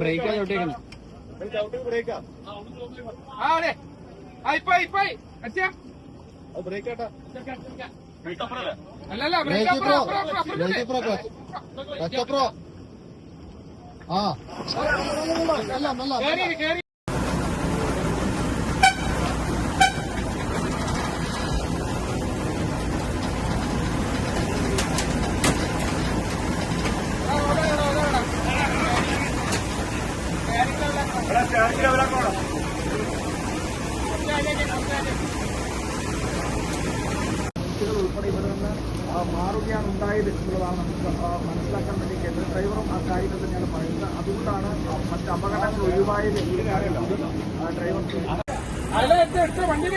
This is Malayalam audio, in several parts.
ബ്രേക്കാ ചവിട്ടേക്കണം. അല്ലല്ല ബ്രേക്ക് പ്രോ ആ നല്ല ഉൾപ്പെടെ ഇവിടെ നിന്ന് മാറുകയാണ് ഉണ്ടായത് എന്നുള്ളതാണ് നമുക്ക് മനസ്സിലാക്കാൻ വേണ്ടി കേന്ദ്ര ഡ്രൈവറും ആ കാര്യങ്ങൾ തന്നെയാണ് പറയുന്നത്. അതുകൊണ്ടാണ് മറ്റ് അപകടങ്ങൾ ഒഴിവായത്. ഡ്രൈവർ വണ്ടിയിൽ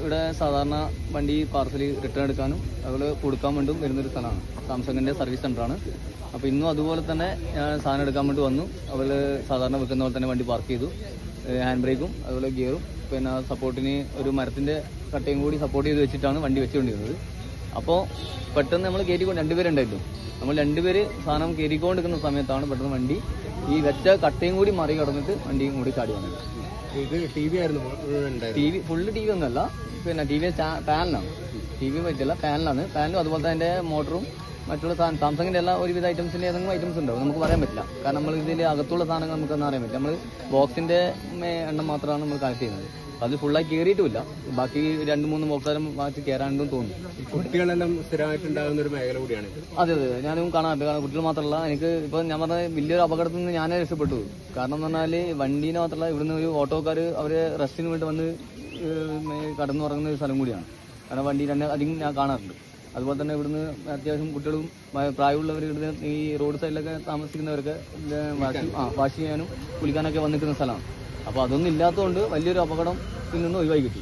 ഇവിടെ സാധാരണ വണ്ടി പാർസൽ റിട്ടേൺ എടുക്കാനും അതുപോലെ കൊടുക്കാൻ വേണ്ടിയും വരുന്നൊരു സ്ഥലമാണ്. സാംസങ്ങിന്റെ സർവീസ് സെന്ററാണ്. അപ്പോൾ ഇന്നും അതുപോലെ തന്നെ ഞാൻ സാധനം എടുക്കാൻ വേണ്ടി വന്നു. അവർ സാധാരണ വെക്കുന്ന പോലെ തന്നെ വണ്ടി പാർക്ക് ചെയ്തു. ഹാൻഡ് ബ്രേക്കും അതുപോലെ ഗിയറും പിന്നെ സപ്പോർട്ടിന് ഒരു മരത്തിന്റെ കട്ടയും കൂടി സപ്പോർട്ട് ചെയ്ത് വെച്ചിട്ടാണ് വണ്ടി വെച്ചുകൊണ്ടിരുന്നത്. അപ്പോൾ പെട്ടെന്ന് നമ്മൾ കയറ്റിക്കൊണ്ട് രണ്ടുപേരുണ്ടായിരുന്നു. നമ്മൾ രണ്ടുപേര് സാധനം കയറ്റിക്കൊണ്ടിരിക്കുന്ന സമയത്താണ് പെട്ടെന്ന് വണ്ടി ഈ വെച്ച കട്ടയും കൂടി മറികടന്നിട്ട് വണ്ടിയും കൂടി ചാടി വന്നത്. ഇത് ടി വി ആയിരുന്നു. ഫുള്ള് ടി വി ഒന്നുമല്ല, പിന്നെ ടി വി പാനലാണ്. ടി വി പറ്റില്ല, പാനലാണ്. പാനലും അതുപോലെ തന്നെ അതിന്റെ മോട്ടറും മറ്റുള്ള സാംസങ്ങിന്റെ എല്ലാ ഒരുവിധ ഐറ്റംസിന്റെ ഏതെങ്കിലും ഐറ്റംസ് ഉണ്ടാവും, നമുക്ക് പറയാൻ പറ്റില്ല. കാരണം നമ്മൾ ഇതിന്റെ അകത്തുള്ള സാധനങ്ങൾ നമുക്കൊന്നും അറിയാൻ പറ്റില്ല. നമ്മൾ ബോക്സിന്റെ എണ്ണം മാത്രമാണ് നമ്മൾ കണക്ട് ചെയ്യുന്നത്. അത് ഫുള്ളായി കയറിയിട്ടുമില്ല. ബാക്കി 2-3 ബോക്സാരം മാറ്റി കയറാണ്ടും തോന്നുന്നു. കുട്ടികളെല്ലാം സ്ഥിരമായിട്ടുണ്ടാകുന്ന ഒരു മേഖല കൂടിയാണ്. അതെ അതെ, ഞാനും കാണാറുണ്ട്. കാരണം കുട്ടികൾ മാത്രമല്ല, എനിക്ക് ഇപ്പൊ ഞാൻ പറഞ്ഞ വലിയൊരു അപകടത്തിൽ നിന്ന് ഞാനേ രക്ഷപ്പെട്ടു. കാരണം എന്ന് പറഞ്ഞാല് വണ്ടീനെ മാത്രമല്ല, ഇവിടുന്ന് ഒരു ഓട്ടോക്കാർ അവരെ റെസ്റ്റിന് വേണ്ടി വന്ന് കടന്നുറങ്ങുന്ന ഒരു സ്ഥലം കൂടിയാണ്. കാരണം വണ്ടി തന്നെ അധികം ഞാൻ കാണാറുണ്ട്. അതുപോലെ തന്നെ ഇവിടുന്ന് അത്യാവശ്യം കുട്ടികളും പ്രായമുള്ളവർ ഇവിടുന്ന് ഈ റോഡ് സൈഡിലൊക്കെ താമസിക്കുന്നവർക്ക് വാഷ് ചെയ്യാനും കുളിക്കാനൊക്കെ വന്നിരിക്കുന്ന സ്ഥലമാണ്. അപ്പോൾ അതൊന്നും ഇല്ലാത്തതുകൊണ്ട് വലിയൊരു അപകടത്തിൽ നിന്ന് ഒഴിവായി കിട്ടി.